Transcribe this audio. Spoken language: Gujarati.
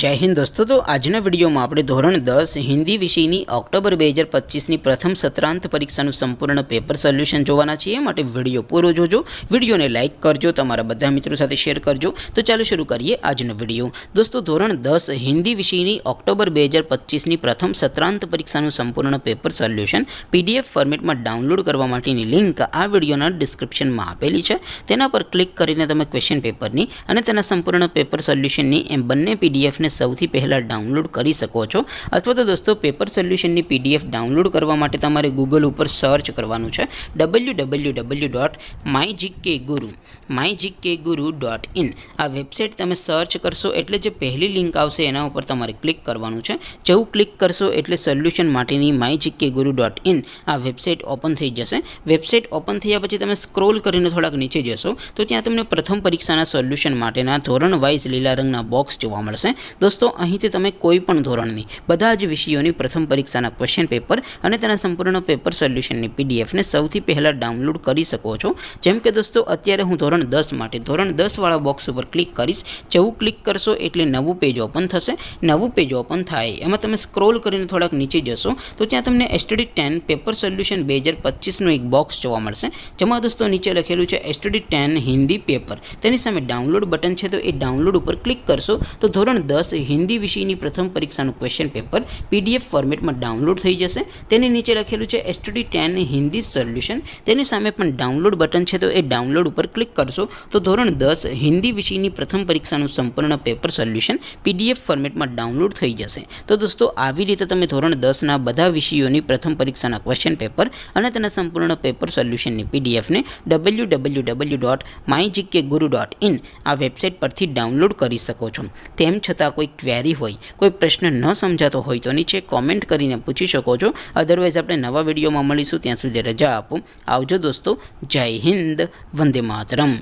जय हिंद दोस्तों। तो आजना विडियो में આપણે ધોરણ 10 હિન્દી વિષયની ઓક્ટોબર 2025ની પ્રથમ સત્રાંત પરીક્ષાનું સંપૂર્ણ પેપર સોલ્યુશન જોવાના છીએ। માટે વિડિયો પૂરો જોજો, વિડિયોને લાઈક કરજો, તમારા બધા મિત્રો સાથે શેર કરજો। તો ચાલો શરૂ કરીએ આજનો વિડિયો। દોસ્તો ધોરણ 10 હિન્દી વિષયની ઓક્ટોબર 2025ની પ્રથમ સત્રાંત પરીક્ષાનું સંપૂર્ણ પેપર સોલ્યુશન પીડીએફ ફોર્મેટમાં ડાઉનલોડ કરવા માટેની લિંક આ વિડિયોના ડિસ્ક્રિપ્શનમાં આપેલી છે। તેના પર ક્લિક કરીને તમે ક્વેશ્ચન પેપરની અને તેના સંપૂર્ણ પેપર સોલ્યુશનની એમ બંને पीडीएफ ने સૌથી પહેલા ડાઉનલોડ કરી શકો છો। અથવા તો દોસ્તો પેપર સોલ્યુશનની પીડીએફ ડાઉનલોડ કરવા માટે તમારે ગૂગલ ઉપર સર્ચ કરવાનું છે www.mygkguru.in। આ વેબસાઇટ તમે સર્ચ કરશો એટલે જે પહેલી લિંક આવશે એના ઉપર તમારે ક્લિક કરવાનું છે। જેવું ક્લિક કરશો એટલે સોલ્યુશન માટેની mygkguru.in આ વેબસાઇટ ઓપન થઈ જશે। વેબસાઇટ ઓપન થયા પછી તમે સ્ક્રોલ કરીને થોડાક નીચે જશો તો ત્યાં તમને પ્રથમ પરીક્ષાના સોલ્યુશન માટેના ધોરણ વાઇઝ લીલા રંગના બોક્સ જોવા મળશે। दोस्तों અહીંથી તમે કોઈ પણ ધોરણની બધા જ વિષયોની પ્રથમ પરીક્ષાના ક્વેશ્ચન પેપર અને તેના સંપૂર્ણ પેપર સોલ્યુશનની પીડીએફ ને સૌથી પહેલા ડાઉનલોડ કરી શકો છો। જેમ કે દોસ્તો અત્યારે હું ધોરણ 10 માટે ધોરણ 10 વાળા બોક્સ ઉપર ક્લિક કરીશ। જેવું ક્લિક કરશો એટલે નવું પેજ ઓપન થશે। નવું પેજ ઓપન થાય એમાં તમે સ્ક્રોલ કરીને થોડાક નીચે જશો તો ત્યાં તમને એસટીડી 10 પેપર સોલ્યુશન 2025 નું એક બોક્સ જોવા મળશે। જેમાં દોસ્તો નીચે લખેલું છે એસટીડી 10 હિન્દી પેપર। તેની સામે ડાઉનલોડ બટન છે તો એ ડાઉનલોડ ઉપર ક્લિક કરશો તો ધોરણ 10 हिंदी विषयની પ્રથમ પરીક્ષાનું ક્વેશ્ચન પેપર પીડીએફ ફોર્મેટમાં ડાઉનલોડ થઈ જશે। તેની નીચે લખેલું છે એસટીડી 10 હિન્દી સોલ્યુશન। તેની સામે પણ ડાઉનલોડ બટન છે તો એ ડાઉનલોડ ઉપર ક્લિક કરશો તો ધોરણ 10 હિન્દી વિષયની પ્રથમ પરીક્ષાનું સંપૂર્ણ પેપર સોલ્યુશન પીડીએફ ફોર્મેટમાં ડાઉનલોડ થઈ જશે। તો દોસ્તો આવી રીતે તમે ધોરણ 10 ના બધા વિષયોની પ્રથમ પરીક્ષાના ક્વેશ્ચન પેપર અને તેના સંપૂર્ણ પેપર સોલ્યુશનની પીડીએફ ને www.mygkguru.in આ વેબસાઇટ પરથી ડાઉનલોડ કરી શકો છો। તેમ છતાં કોઈ ક્વેરી હોય, કોઈ પ્રશ્ન ન સમજાતો હોય તો નીચે કોમેન્ટ કરીને પૂછી શકો છો। અધરવાઇઝ આપણે નવા વિડીયોમાં મળીશું, ત્યાં સુધી રજા આપો। આવજો દોસ્તો, જય હિન્દ, વંદે માતરમ।